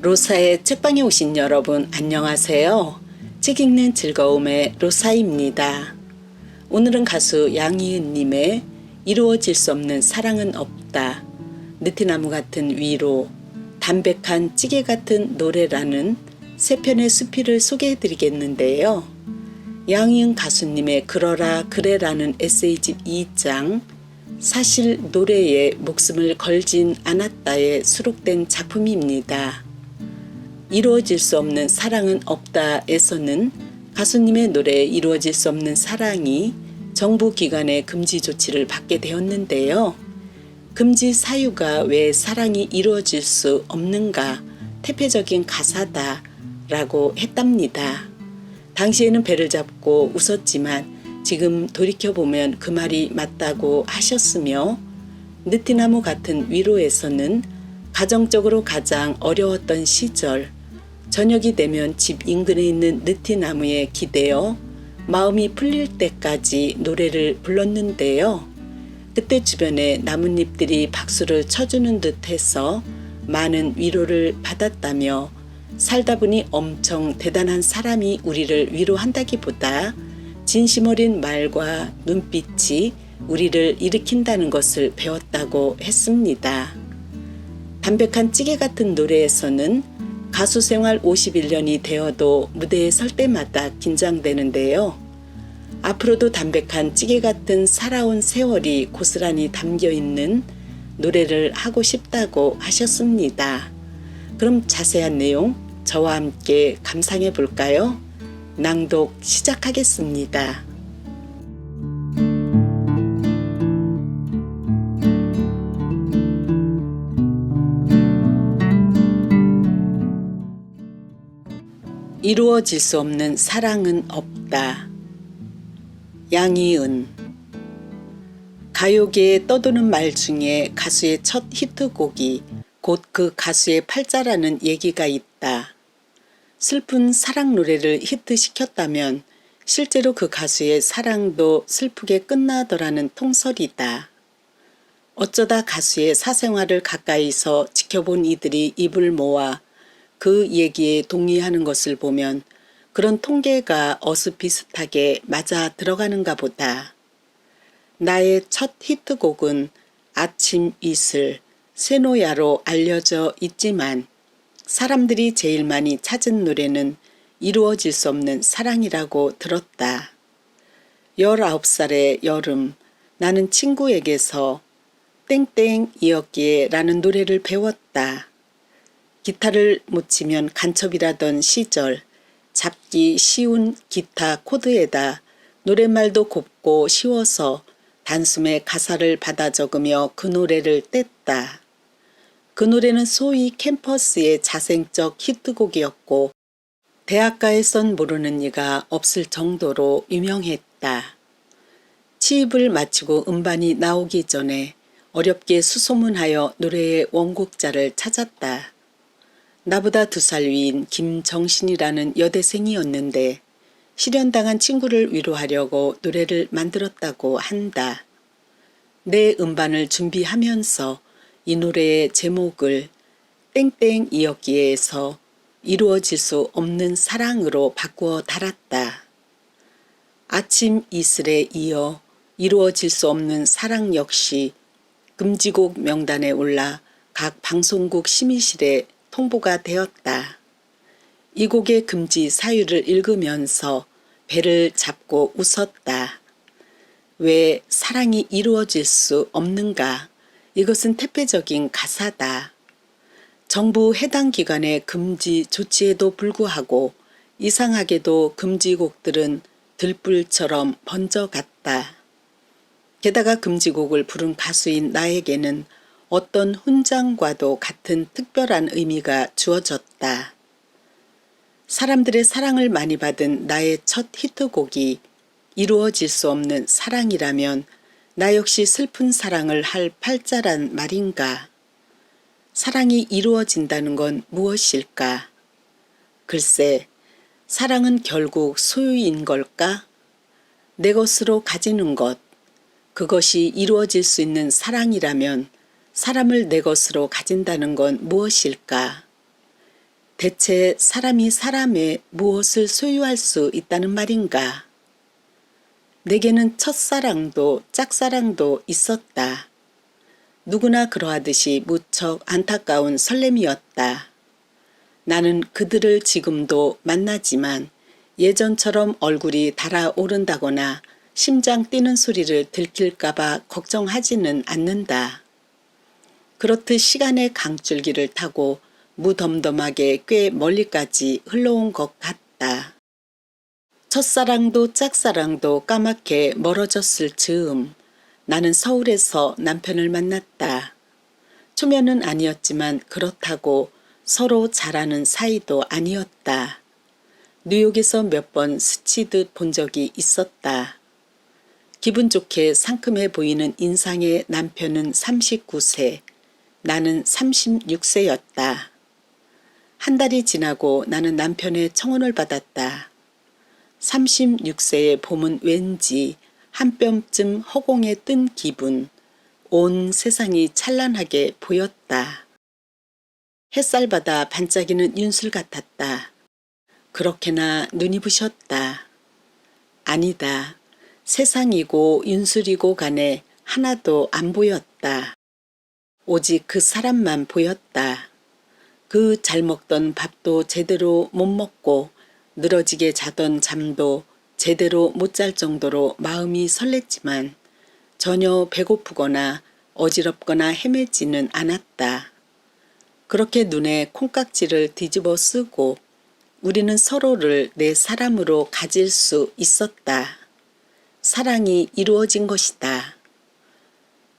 로사의 책방에 오신 여러분 안녕하세요. 책 읽는 즐거움의 로사입니다. 오늘은 가수 양희은님의 이루어질 수 없는 사랑은 없다, 느티나무 같은 위로, 담백한 찌개 같은 노래라는 세 편의 수필을 소개해 드리겠는데요. 양희은 가수님의 그러라 그래라는 에세이집 2장 사실 노래에 목숨을 걸진 않았다에 수록된 작품입니다. 이루어질 수 없는 사랑은 없다에서는 가수님의 노래에 이루어질 수 없는 사랑이 정부 기관의 금지 조치를 받게 되었는데요. 금지 사유가 왜 사랑이 이루어질 수 없는가 태폐적인 가사다 라고 했답니다. 당시에는 배를 잡고 웃었지만 지금 돌이켜보면 그 말이 맞다고 하셨으며, 느티나무 같은 위로에서는 가정적으로 가장 어려웠던 시절, 저녁이 되면 집 인근에 있는 느티나무에 기대어 마음이 풀릴 때까지 노래를 불렀는데요. 그때 주변에 나뭇잎들이 박수를 쳐주는 듯해서 많은 위로를 받았다며, 살다 보니 엄청 대단한 사람이 우리를 위로한다기보다 진심 어린 말과 눈빛이 우리를 일으킨다는 것을 배웠다고 했습니다. 담백한 찌개 같은 노래에서는 가수 생활 51년이 되어도 무대에 설 때마다 긴장되는데요. 앞으로도 담백한 찌개 같은 살아온 세월이 고스란히 담겨있는 노래를 하고 싶다고 하셨습니다. 그럼 자세한 내용 저와 함께 감상해 볼까요? 낭독 시작하겠습니다. 이루어질 수 없는 사랑은 없다. 양희은. 가요계에 떠도는 말 중에 가수의 첫 히트곡이 곧 그 가수의 팔자라는 얘기가 있다. 슬픈 사랑 노래를 히트시켰다면 실제로 그 가수의 사랑도 슬프게 끝나더라는 통설이다. 어쩌다 가수의 사생활을 가까이서 지켜본 이들이 입을 모아 그 얘기에 동의하는 것을 보면 그런 통계가 어슷비슷하게 맞아 들어가는가 보다. 나의 첫 히트곡은 아침 이슬, 세노야로 알려져 있지만 사람들이 제일 많이 찾은 노래는 이루어질 수 없는 사랑이라고 들었다. 19살의 여름, 나는 친구에게서 땡땡이었기에 라는 노래를 배웠다. 기타를 못 치면 간첩이라던 시절, 잡기 쉬운 기타 코드에다 노랫말도 곱고 쉬워서 단숨에 가사를 받아 적으며 그 노래를 뗐다. 그 노래는 소위 캠퍼스의 자생적 히트곡이었고 대학가에선 모르는 이가 없을 정도로 유명했다. 취입을 마치고 음반이 나오기 전에 어렵게 수소문하여 노래의 원곡자를 찾았다. 나보다 2살 위인 김정신이라는 여대생이었는데 실연당한 친구를 위로하려고 노래를 만들었다고 한다. 내 음반을 준비하면서 이 노래의 제목을 땡땡이었기에서 이루어질 수 없는 사랑으로 바꾸어 달았다. 아침 이슬에 이어 이루어질 수 없는 사랑 역시 금지곡 명단에 올라 각 방송국 심의실에 통보가 되었다. 이 곡의 금지 사유를 읽으면서 배를 잡고 웃었다. 왜 사랑이 이루어질 수 없는가? 이것은 태폐적인 가사다. 정부 해당 기관의 금지 조치에도 불구하고 이상하게도 금지곡들은 들불처럼 번져갔다. 게다가 금지곡을 부른 가수인 나에게는 어떤 훈장과도 같은 특별한 의미가 주어졌다. 사람들의 사랑을 많이 받은 나의 첫 히트곡이 이루어질 수 없는 사랑이라면 나 역시 슬픈 사랑을 할 팔자란 말인가? 사랑이 이루어진다는 건 무엇일까? 글쎄, 사랑은 결국 소유인 걸까? 내 것으로 가지는 것, 그것이 이루어질 수 있는 사랑이라면 사람을 내 것으로 가진다는 건 무엇일까? 대체 사람이 사람의 무엇을 소유할 수 있다는 말인가? 내게는 첫사랑도 짝사랑도 있었다. 누구나 그러하듯이 무척 안타까운 설렘이었다. 나는 그들을 지금도 만나지만 예전처럼 얼굴이 달아오른다거나 심장 뛰는 소리를 들킬까봐 걱정하지는 않는다. 그렇듯 시간의 강줄기를 타고 무덤덤하게 꽤 멀리까지 흘러온 것 같다. 첫사랑도 짝사랑도 까맣게 멀어졌을 즈음 나는 서울에서 남편을 만났다. 초면은 아니었지만 그렇다고 서로 잘하는 사이도 아니었다. 뉴욕에서 몇 번 스치듯 본 적이 있었다. 기분 좋게 상큼해 보이는 인상의 남편은 39세, 나는 36세였다. 한 달이 지나고 나는 남편의 청혼을 받았다. 36세의 봄은 왠지 한 뼘쯤 허공에 뜬 기분, 온 세상이 찬란하게 보였다. 햇살바다 반짝이는 윤술 같았다. 그렇게나 눈이 부셨다. 아니다. 세상이고 윤술이고 간에 하나도 안 보였다. 오직 그 사람만 보였다. 그 잘 먹던 밥도 제대로 못 먹고 늘어지게 자던 잠도 제대로 못 잘 정도로 마음이 설렜지만 전혀 배고프거나 어지럽거나 헤매지는 않았다. 그렇게 눈에 콩깍지를 뒤집어 쓰고 우리는 서로를 내 사람으로 가질 수 있었다. 사랑이 이루어진 것이다.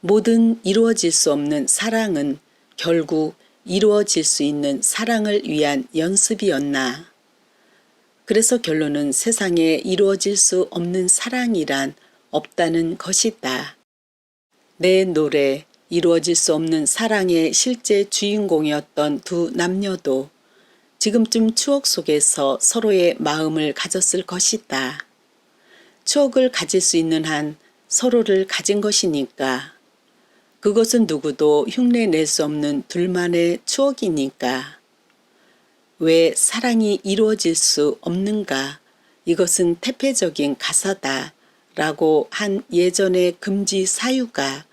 모든 이루어질 수 없는 사랑은 결국 이루어질 수 있는 사랑을 위한 연습이었나. 그래서 결론은 세상에 이루어질 수 없는 사랑이란 없다는 것이다. 내 노래, 이루어질 수 없는 사랑의 실제 주인공이었던 두 남녀도 지금쯤 추억 속에서 서로의 마음을 가졌을 것이다. 추억을 가질 수 있는 한 서로를 가진 것이니까. 그것은 누구도 흉내낼 수 없는 둘만의 추억이니까. 왜 사랑이 이루어질 수 없는가? 이것은 태폐적인 가사다. 라고 한 예전의 금지 사유가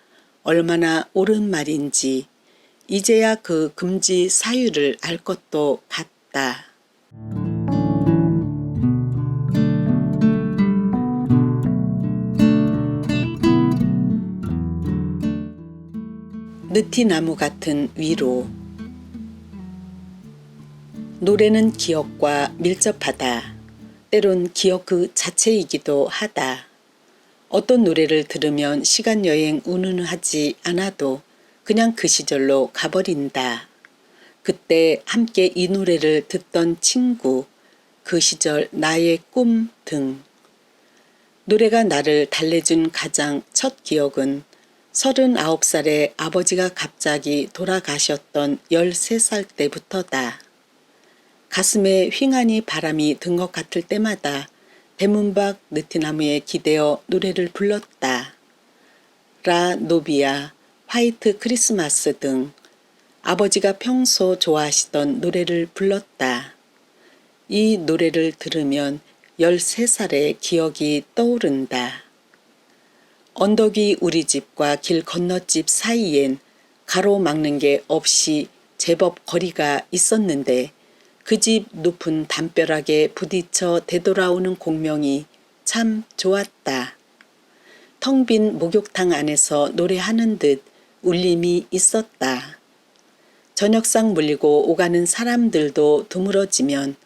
얼마나 옳은 말인지 이제야 그 금지 사유를 알 것도 같다. 느티나무 같은 위로. 노래는 기억과 밀접하다. 때론 기억 그 자체이기도 하다. 어떤 노래를 들으면 시간여행 운운하지 않아도 그냥 그 시절로 가버린다. 그때 함께 이 노래를 듣던 친구, 그 시절 나의 꿈 등. 노래가 나를 달래준 가장 첫 기억은 39살에 아버지가 갑자기 돌아가셨던 13살 때부터다. 가슴에 휑하니 바람이 든 것 같을 때마다 대문 밖 느티나무에 기대어 노래를 불렀다. 라 노비아, 화이트 크리스마스 등 아버지가 평소 좋아하시던 노래를 불렀다. 이 노래를 들으면 13살의 기억이 떠오른다. 언덕 위 우리 집과 길 건너집 사이엔 가로막는 게 없이 제법 거리가 있었는데 그 집 높은 담벼락에 부딪혀 되돌아오는 공명이 참 좋았다. 텅 빈 목욕탕 안에서 노래하는 듯 울림이 있었다. 저녁상 물리고 오가는 사람들도 드물어지면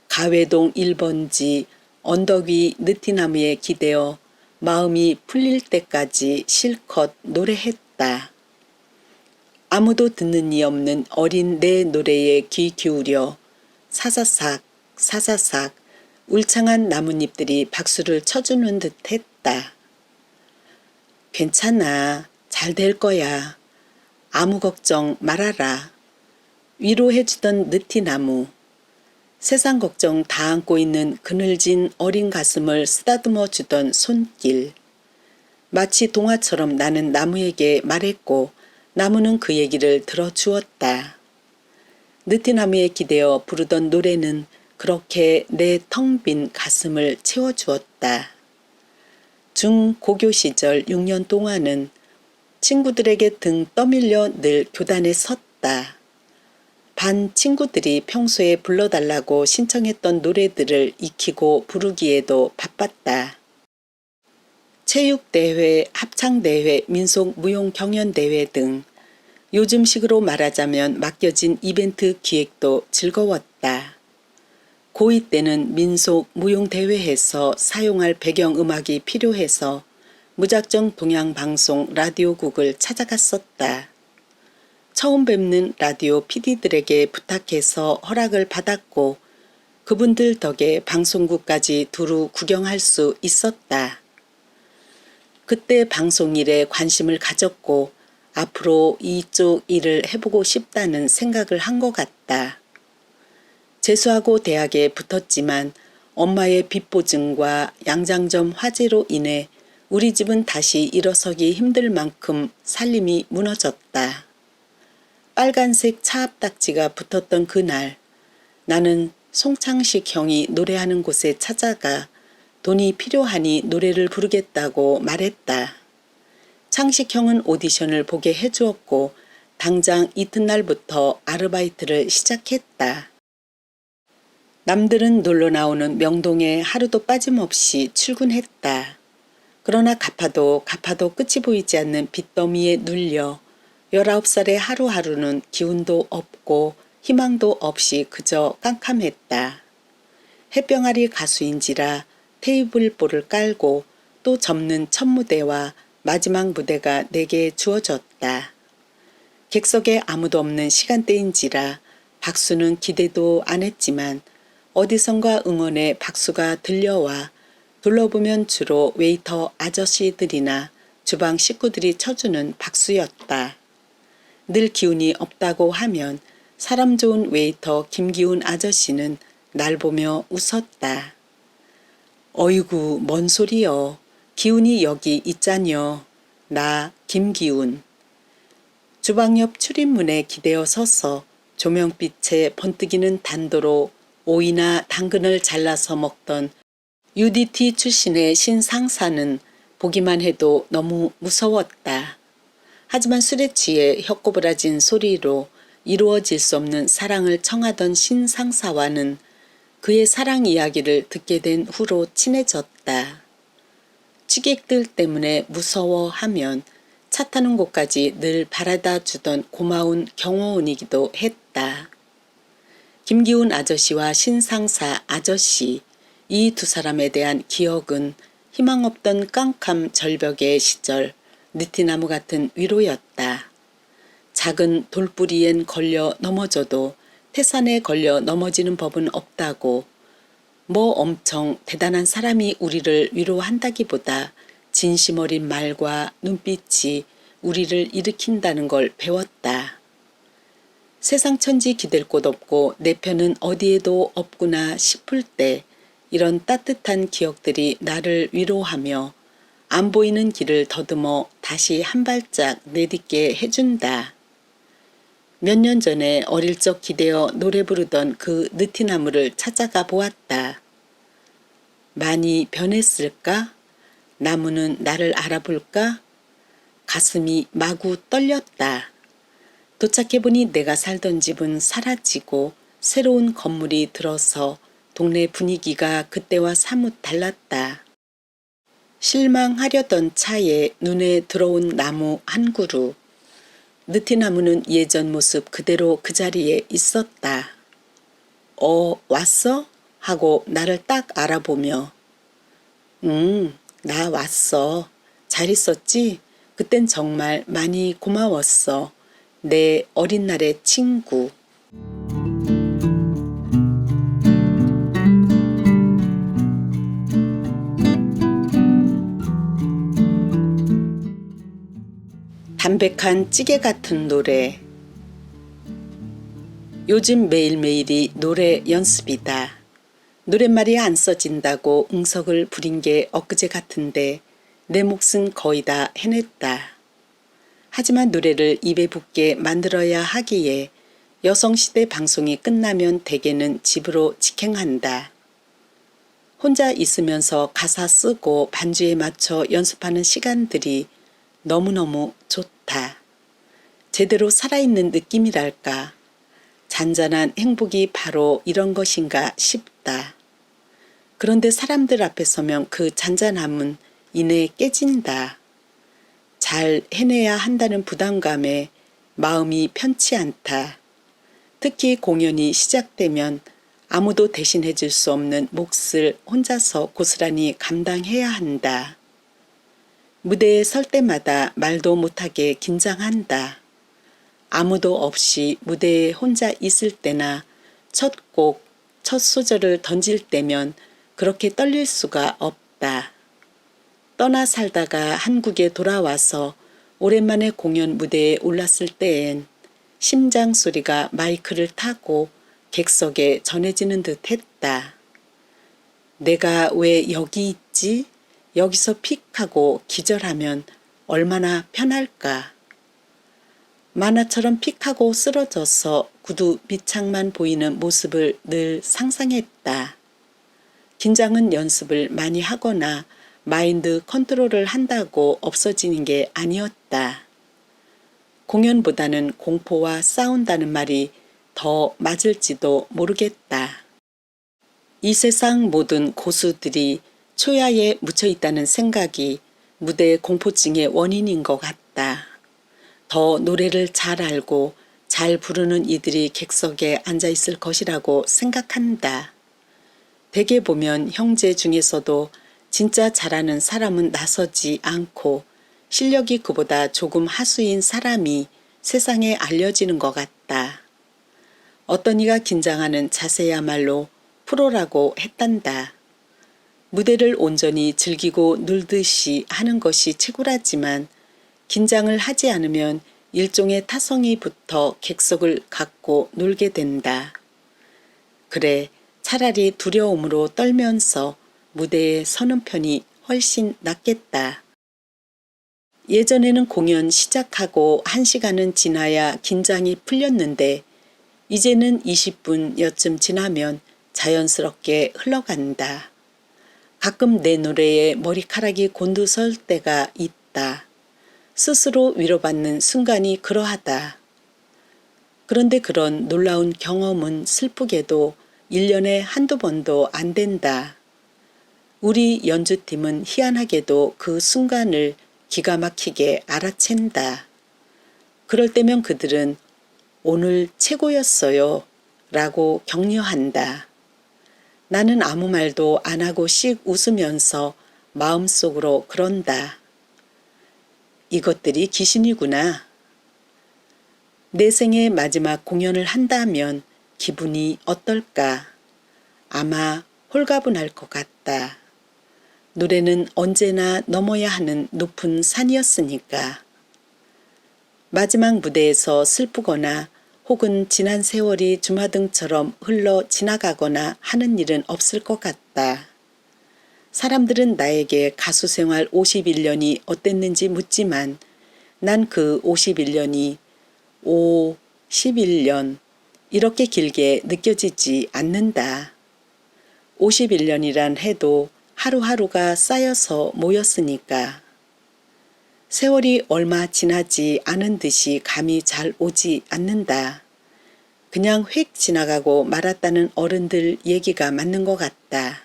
가회동 1번지 언덕 위 느티나무에 기대어 마음이 풀릴 때까지 실컷 노래했다. 아무도 듣는 이 없는 어린 내 노래에 귀 기울여 사사삭 사사삭 울창한 나뭇잎들이 박수를 쳐주는 듯 했다. 괜찮아. 잘 될 거야. 아무 걱정 말아라. 위로해주던 느티나무. 세상 걱정 다 안고 있는 그늘진 어린 가슴을 쓰다듬어 주던 손길. 마치 동화처럼 나는 나무에게 말했고 나무는 그 얘기를 들어주었다. 느티나무에 기대어 부르던 노래는 그렇게 내 텅 빈 가슴을 채워주었다. 중고교 시절 6년 동안은 친구들에게 등 떠밀려 늘 교단에 섰다. 반 친구들이 평소에 불러달라고 신청했던 노래들을 익히고 부르기에도 바빴다. 체육대회, 합창대회, 민속무용경연대회 등 요즘식으로 말하자면 맡겨진 이벤트 기획도 즐거웠다. 고2 때는 민속무용대회에서 사용할 배경음악이 필요해서 무작정 동양방송 라디오국을 찾아갔었다. 처음 뵙는 라디오 PD들에게 부탁해서 허락을 받았고 그분들 덕에 방송국까지 두루 구경할 수 있었다. 그때 방송일에 관심을 가졌고 앞으로 이쪽 일을 해보고 싶다는 생각을 한 것 같다. 재수하고 대학에 붙었지만 엄마의 빚보증과 양장점 화재로 인해 우리 집은 다시 일어서기 힘들 만큼 살림이 무너졌다. 빨간색 차압딱지가 붙었던 그날 나는 송창식 형이 노래하는 곳에 찾아가 돈이 필요하니 노래를 부르겠다고 말했다. 창식 형은 오디션을 보게 해주었고 당장 이튿날부터 아르바이트를 시작했다. 남들은 놀러 나오는 명동에 하루도 빠짐없이 출근했다. 그러나 갚아도 끝이 보이지 않는 빚더미에 눌려 19살의 하루하루는 기운도 없고 희망도 없이 그저 깜깜했다. 햇병아리 가수인지라 테이블볼을 깔고 또 접는 첫 무대와 마지막 무대가 내게 주어졌다. 객석에 아무도 없는 시간대인지라 박수는 기대도 안 했지만 어디선가 응원의 박수가 들려와 둘러보면 주로 웨이터 아저씨들이나 주방 식구들이 쳐주는 박수였다. 늘 기운이 없다고 하면 사람 좋은 웨이터 김기훈 아저씨는 날 보며 웃었다. 어이구 뭔 소리여. 기훈이 여기 있자녀. 나 김기훈. 주방 옆 출입문에 기대어 서서 조명빛에 번뜩이는 단도로 오이나 당근을 잘라서 먹던 UDT 출신의 신상사는 보기만 해도 너무 무서웠다. 하지만 술에 취해 혀꼬부라진 소리로 이루어질 수 없는 사랑을 청하던 신상사와는 그의 사랑 이야기를 듣게 된 후로 친해졌다. 취객들 때문에 무서워하면 차 타는 곳까지 늘 바라다 주던 고마운 경호원이기도 했다. 김기훈 아저씨와 신상사 아저씨, 이 두 사람에 대한 기억은 희망 없던 깜깜 절벽의 시절 느티나무 같은 위로였다. 작은 돌뿌리엔 걸려 넘어져도 태산에 걸려 넘어지는 법은 없다고, 뭐 엄청 대단한 사람이 우리를 위로한다기보다 진심 어린 말과 눈빛이 우리를 일으킨다는 걸 배웠다. 세상 천지 기댈 곳 없고 내 편은 어디에도 없구나 싶을 때 이런 따뜻한 기억들이 나를 위로하며 안 보이는 길을 더듬어 다시 한 발짝 내딛게 해준다. 몇 년 전에 어릴 적 기대어 노래 부르던 그 느티나무를 찾아가 보았다. 많이 변했을까? 나무는 나를 알아볼까? 가슴이 마구 떨렸다. 도착해보니 내가 살던 집은 사라지고 새로운 건물이 들어서 동네 분위기가 그때와 사뭇 달랐다. 실망하려던 차에 눈에 들어온 나무 한 그루. 느티나무는 예전 모습 그대로 그 자리에 있었다. 왔어? 하고 나를 딱 알아보며 나 왔어. 잘 있었지? 그땐 정말 많이 고마웠어. 내 어린 날의 친구. 담백한 찌개 같은 노래. 요즘 매일매일이 노래 연습이다. 노랫말이 안 써진다고 응석을 부린 게 엊그제 같은데 내 몫은 거의 다 해냈다. 하지만 노래를 입에 붙게 만들어야 하기에 여성시대 방송이 끝나면 대개는 집으로 직행한다. 혼자 있으면서 가사 쓰고 반주에 맞춰 연습하는 시간들이 너무너무 좋다. 제대로 살아있는 느낌이랄까. 잔잔한 행복이 바로 이런 것인가 싶다. 그런데 사람들 앞에 서면 그 잔잔함은 이내 깨진다. 잘 해내야 한다는 부담감에 마음이 편치 않다. 특히 공연이 시작되면 아무도 대신해 줄 수 없는 몫을 혼자서 고스란히 감당해야 한다. 무대에 설 때마다 말도 못하게 긴장한다. 아무도 없이 무대에 혼자 있을 때나 첫 곡, 첫 소절을 던질 때면 그렇게 떨릴 수가 없다. 떠나 살다가 한국에 돌아와서 오랜만에 공연 무대에 올랐을 때엔 심장 소리가 마이크를 타고 객석에 전해지는 듯 했다. 내가 왜 여기 있지? 여기서 픽 하고 기절하면 얼마나 편할까? 만화처럼 픽하고 쓰러져서 구두 밑창만 보이는 모습을 늘 상상했다. 긴장은 연습을 많이 하거나 마인드 컨트롤을 한다고 없어지는 게 아니었다. 공연보다는 공포와 싸운다는 말이 더 맞을지도 모르겠다. 이 세상 모든 고수들이 초야에 묻혀 있다는 생각이 무대 공포증의 원인인 것 같다. 더 노래를 잘 알고 잘 부르는 이들이 객석에 앉아 있을 것이라고 생각한다. 대개 보면 형제 중에서도 진짜 잘하는 사람은 나서지 않고 실력이 그보다 조금 하수인 사람이 세상에 알려지는 것 같다. 어떤 이가 긴장하는 자세야말로 프로라고 했단다. 무대를 온전히 즐기고 놀듯이 하는 것이 최고라지만 긴장을 하지 않으면 일종의 타성이 붙어 객석을 갖고 놀게 된다. 그래, 차라리 두려움으로 떨면서 무대에 서는 편이 훨씬 낫겠다. 예전에는 공연 시작하고 1시간은 지나야 긴장이 풀렸는데 이제는 20분여쯤 지나면 자연스럽게 흘러간다. 가끔 내 노래에 머리카락이 곤두설 때가 있다. 스스로 위로받는 순간이 그러하다. 그런데 그런 놀라운 경험은 슬프게도 1년에 한두 번도 안 된다. 우리 연주팀은 희한하게도 그 순간을 기가 막히게 알아챈다. 그럴 때면 그들은 오늘 최고였어요 라고 격려한다. 나는 아무 말도 안 하고 씩 웃으면서 마음속으로 그런다. 이것들이 귀신이구나. 내 생의 마지막 공연을 한다면 기분이 어떨까? 아마 홀가분할 것 같다. 노래는 언제나 넘어야 하는 높은 산이었으니까. 마지막 무대에서 슬프거나 혹은 지난 세월이 주마등처럼 흘러 지나가거나 하는 일은 없을 것 같다. 사람들은 나에게 가수 생활 51년이 어땠는지 묻지만 난 그 51년이 11년 이렇게 길게 느껴지지 않는다. 51년이란 해도 하루하루가 쌓여서 모였으니까. 세월이 얼마 지나지 않은 듯이 감이 잘 오지 않는다. 그냥 휙 지나가고 말았다는 어른들 얘기가 맞는 것 같다.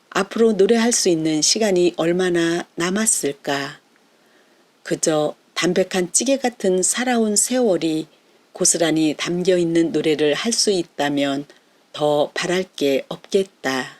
앞으로 노래할 수 있는 시간이 얼마나 남았을까? 그저 담백한 찌개 같은 살아온 세월이 고스란히 담겨있는 노래를 할 수 있다면 더 바랄 게 없겠다.